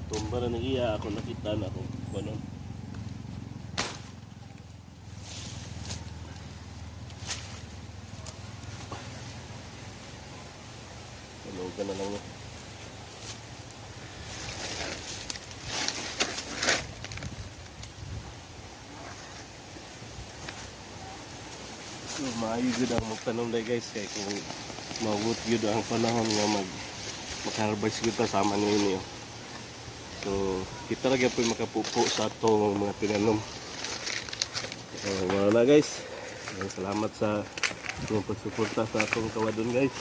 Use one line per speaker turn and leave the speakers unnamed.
tumba na nag-iya ako, nakita na ako. Ganun. Talugan na lang yun. So, maayo yun ang magtanong na guys, kaya kung mawut yun ang panahon nga mag-harvest kita sama ninyo. So, kita lagi po makapupo sa itong mga tinanom. So, wala na guys. Salamat sa inyong pagsuporta sa atong kawadon guys.